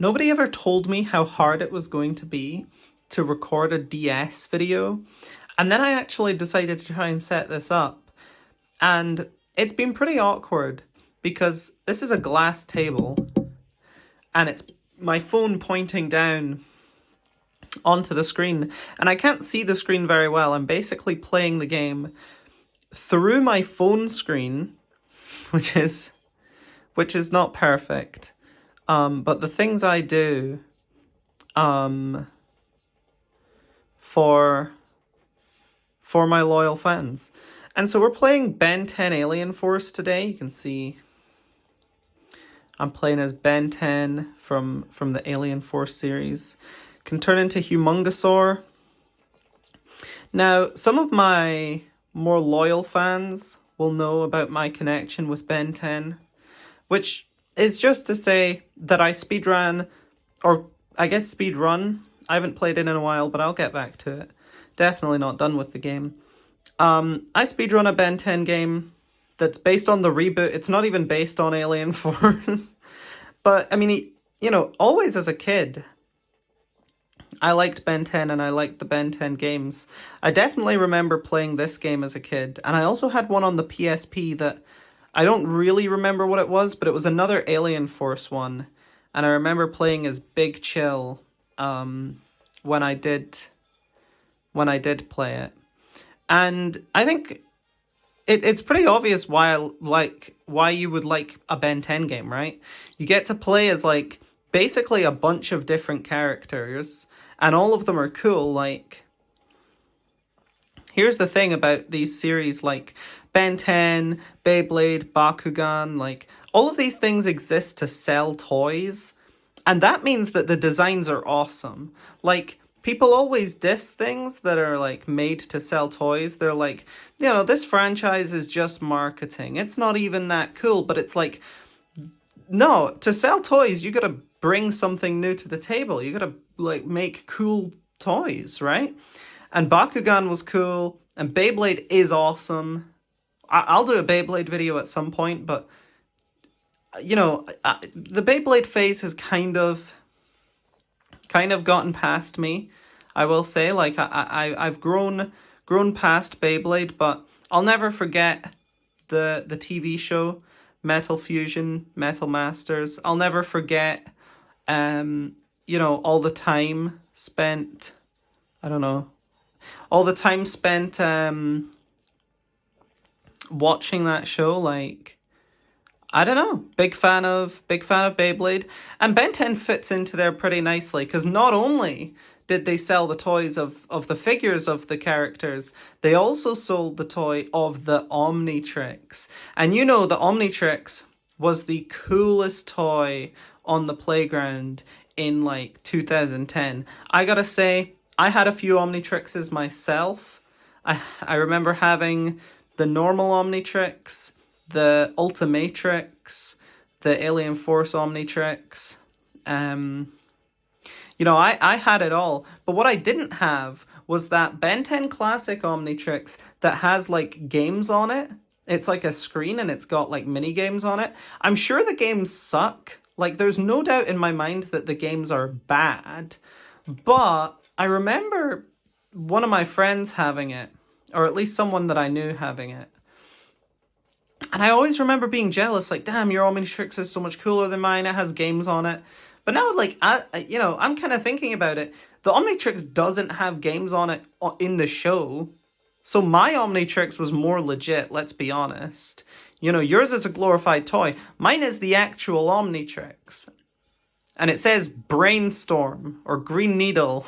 Nobody ever told me how hard it was going to be to record a DS video. And then I actually decided to try and set this up. And it's been pretty awkward because this is a glass table and it's my phone pointing down onto the screen. And I can't see the screen very well. I'm basically playing the game through my phone screen, which is not perfect. But the things I do for my loyal fans. And so we're playing Ben 10 Alien Force today. You can see I'm playing as Ben 10 from the Alien Force series. Can turn into Humongosaur. Now, some of my more loyal fans will know about my connection with Ben 10, which is just to say that I speedran, or I guess speedrun. I haven't played it in a while, but I'll get back to it. Definitely not done with the game. I speedrun a Ben 10 game that's based on the reboot. It's not even based on Alien Force. But, I mean, always as a kid, I liked Ben 10 and I liked the Ben 10 games. I definitely remember playing this game as a kid. And I also had one on the PSP that I don't really remember what it was, but it was another Alien Force one. And I remember playing as Big Chill when I did play it. And I think it's pretty obvious why you would like a Ben 10 game, right? You get to play as basically a bunch of different characters, and all of them are cool. Here's the thing about these series like Ben 10, Beyblade, Bakugan, all of these things exist to sell toys, and that means that the designs are awesome. People always diss things that are made to sell toys. They're this franchise is just marketing. It's not even that cool, but it's no, to sell toys, you gotta bring something new to the table. You gotta make cool toys, right? And Bakugan was cool, and Beyblade is awesome. I'll do a Beyblade video at some point, but the Beyblade phase has kind of gotten past me, I will say. I've grown past Beyblade, but I'll never forget the TV show Metal Fusion, Metal Masters. I'll never forget all the time spent, all the time spent watching that show. I don't know, big fan of Beyblade. And Ben 10 fits into there pretty nicely, because not only did they sell the toys of the figures of the characters, they also sold the toy of the Omnitrix. And the Omnitrix was the coolest toy on the playground in 2010. I gotta say, I had a few Omnitrixes myself. I remember having the normal Omnitrix, the Ultimatrix, the Alien Force Omnitrix. I had it all. But what I didn't have was that Ben 10 Classic Omnitrix that has games on it. It's a screen and it's got mini games on it. I'm sure the games suck. There's no doubt in my mind that the games are bad. But I remember one of my friends having it, or at least someone that I knew having it. And I always remember being jealous, damn, your Omnitrix is so much cooler than mine, it has games on it. But now, I'm kind of thinking about it. The Omnitrix doesn't have games on it in the show. So my Omnitrix was more legit, let's be honest. Yours is a glorified toy. Mine is the actual Omnitrix. And it says Brainstorm or Green Needle.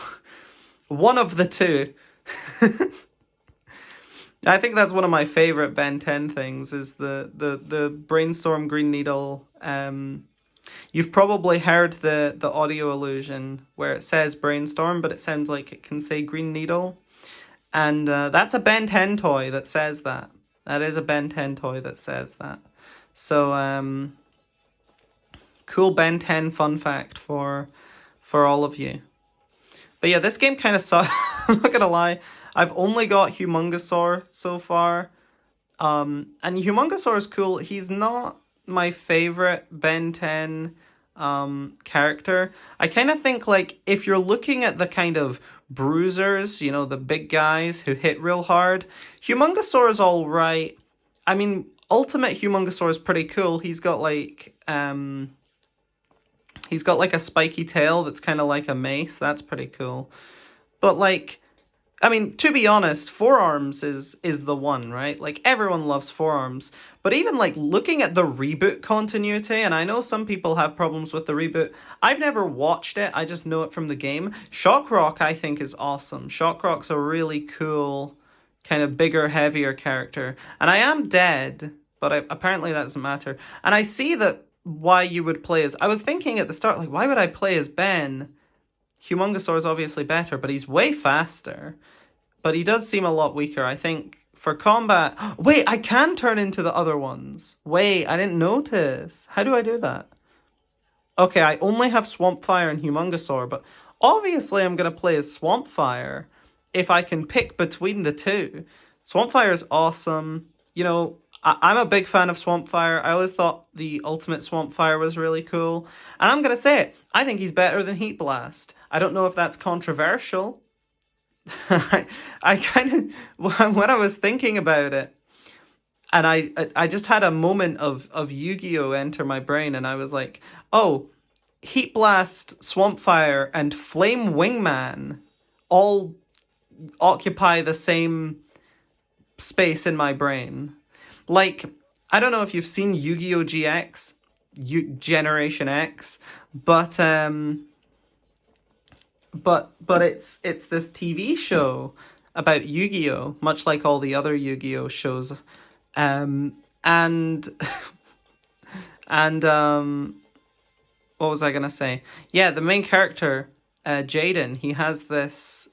One of the two. I think that's one of my favorite Ben 10 things, is the Brainstorm Green Needle. You've probably heard the audio illusion where it says Brainstorm, but it sounds like it can say Green Needle. And that's a Ben 10 toy that says that. That is a Ben 10 toy that says that. So, cool Ben 10 fun fact for all of you. But yeah, this game kind of sucks. I'm not gonna lie. I've only got Humongosaur so far. And Humongosaur is cool. He's not my favorite Ben 10 character. I kind of think like if you're looking at the kind of bruisers, you know, the big guys who hit real hard, Humongousaur is all right. I mean, Ultimate Humongousaur is pretty cool. He's got like a spiky tail that's kind of like a mace. That's pretty cool. But like, I mean, to be honest, Forearms is the one, right? Like everyone loves Forearms. But even like looking at the reboot continuity, and I know some people have problems with the reboot. I've never watched it. I just know it from the game. Shockrock I think is awesome. Shockrock's a really cool kind of bigger, heavier character. And I am dead, but apparently that doesn't matter. And I see that why you would play as... I was thinking at the start, like, why would I play as Ben? Humongousaur is obviously better, but he's way faster. But he does seem a lot weaker. I think for combat... Wait, I can turn into the other ones. Wait, I didn't notice. How do I do that? Okay, I only have Swampfire and Humongousaur, but obviously I'm going to play as Swampfire if I can pick between the two. Swampfire is awesome. You know, I'm a big fan of Swampfire. I always thought the Ultimate Swampfire was really cool. And I'm going to say it. I think he's better than Heat Blast. I don't know if that's controversial. I kind of... When I was thinking about it, and I just had a moment of Yu-Gi-Oh! Enter my brain, and I was like, oh, Heat Blast, Swampfire, and Flame Wingman all occupy the same space in my brain. Like, I don't know if you've seen Yu-Gi-Oh! GX, Generation X, but it's this TV show about Yu-Gi-Oh! Much like all the other Yu-Gi-Oh! shows. And what was I gonna say? Yeah, the main character, Jaden, he has this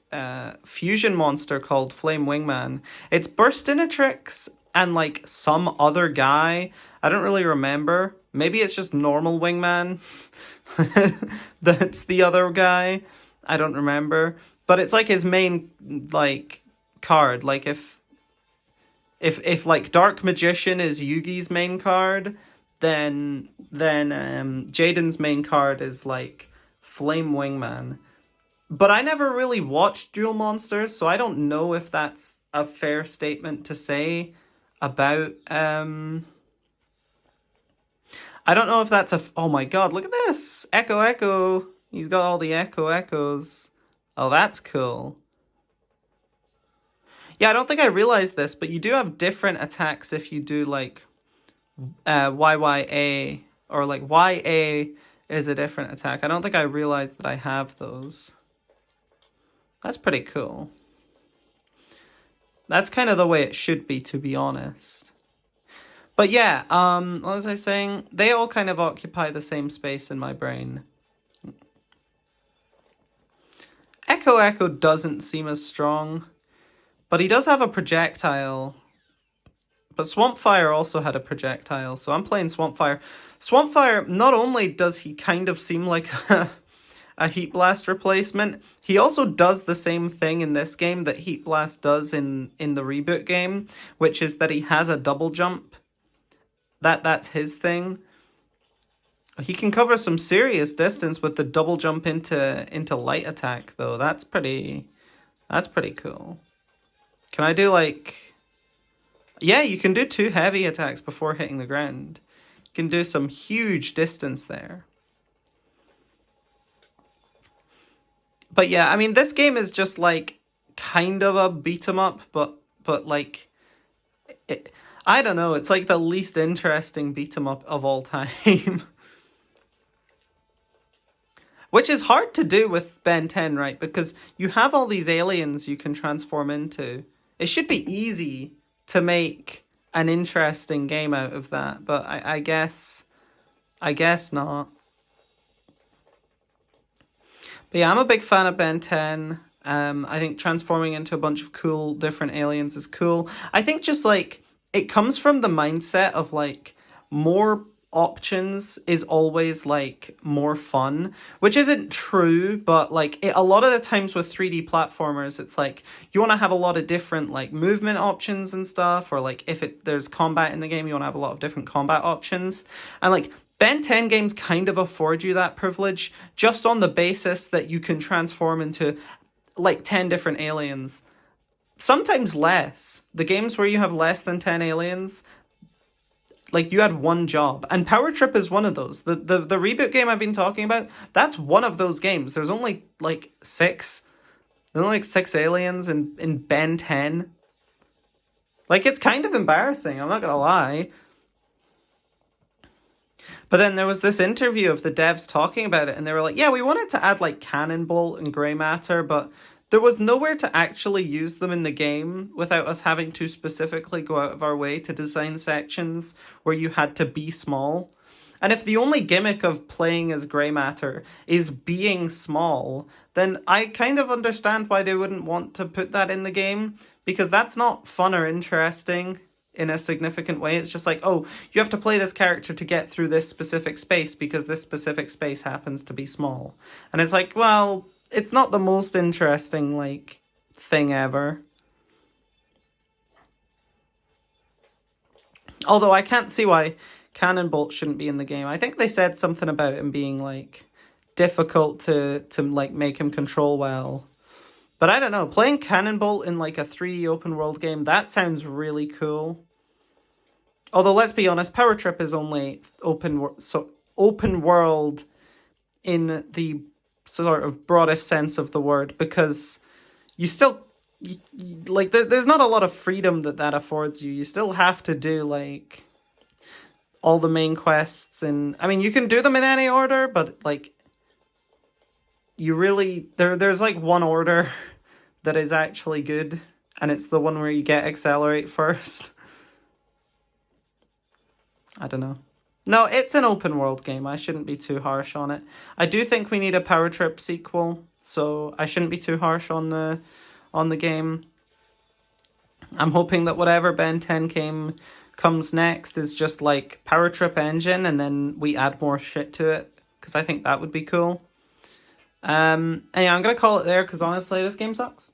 fusion monster called Flame Wingman. It's Burstinatrix and like some other guy. I don't really remember. Maybe it's just normal Wingman. That's the other guy. I don't remember. But it's like his main like card. Like if like Dark Magician is Yugi's main card, then Jaden's main card is like Flame Wingman. But I never really watched Duel Monsters, so I don't know if that's a fair statement to say about I don't know if that's a... Oh my god, look at this! Echo Echo! He's got all the Echo Echoes. Oh, that's cool. Yeah, I don't think I realized this, but you do have different attacks if you do, like, YYA, or, like, YA is a different attack. I don't think I realized that I have those. That's pretty cool. That's kind of the way it should be, to be honest. But yeah, what was I saying? They all kind of occupy the same space in my brain. Echo Echo doesn't seem as strong, but he does have a projectile. But Swampfire also had a projectile, so I'm playing Swampfire. Swampfire, not only does he kind of seem like a Heat Blast replacement, he also does the same thing in this game that Heat Blast does in the reboot game, which is that he has a double jump. That's his thing. He can cover some serious distance with the double jump into light attack, though. That's pretty cool. Can I do like... Yeah, you can do 2 heavy attacks before hitting the ground. You can do some huge distance there. But yeah, I mean, this game is just like kind of a beat 'em up, but like... I don't know, it's like the least interesting beat 'em up of all time. Which is hard to do with Ben 10, right? Because you have all these aliens you can transform into. It should be easy to make an interesting game out of that, but I guess not. But yeah, I'm a big fan of Ben 10. I think transforming into a bunch of cool different aliens is cool. I think just like it comes from the mindset of like more options is always like more fun, which isn't true, but like a lot of the times with 3D platformers, it's like you want to have a lot of different like movement options and stuff, or like if there's combat in the game, you want to have a lot of different combat options. And like Ben 10 games kind of afford you that privilege just on the basis that you can transform into like 10 different aliens. Sometimes less. The games where you have less than 10 aliens, like you had one job. And Power Trip is one of those. The reboot game I've been talking about, that's one of those games. There's only like 6. There's only like 6 aliens in Ben 10. Like, it's kind of embarrassing, I'm not gonna lie. But then there was this interview of the devs talking about it, and they were like, yeah, we wanted to add like Cannonbolt and Grey Matter, but there was nowhere to actually use them in the game without us having to specifically go out of our way to design sections where you had to be small. And if the only gimmick of playing as Grey Matter is being small, then I kind of understand why they wouldn't want to put that in the game, because that's not fun or interesting in a significant way. It's just like, oh, you have to play this character to get through this specific space because this specific space happens to be small. And it's like, well, it's not the most interesting, like, thing ever. Although I can't see why Cannonbolt shouldn't be in the game. I think they said something about him being, like, difficult to like, make him control well. But I don't know, playing Cannonbolt in, like, a 3D open world game, that sounds really cool. Although, let's be honest, Power Trip is only open world in the sort of broadest sense of the word, because you still, like, there's not a lot of freedom that affords you. You still have to do, like, all the main quests, and, I mean, you can do them in any order, but, like, you really, there's, like, one order that is actually good, and it's the one where you get Accelerate first. I don't know. No, it's an open world game. I shouldn't be too harsh on it. I do think we need a Power Trip sequel, so I shouldn't be too harsh on the game. I'm hoping that whatever Ben 10 game comes next is just like Power Trip engine, and then we add more shit to it, because I think that would be cool. And yeah, I'm gonna call it there, because honestly, this game sucks.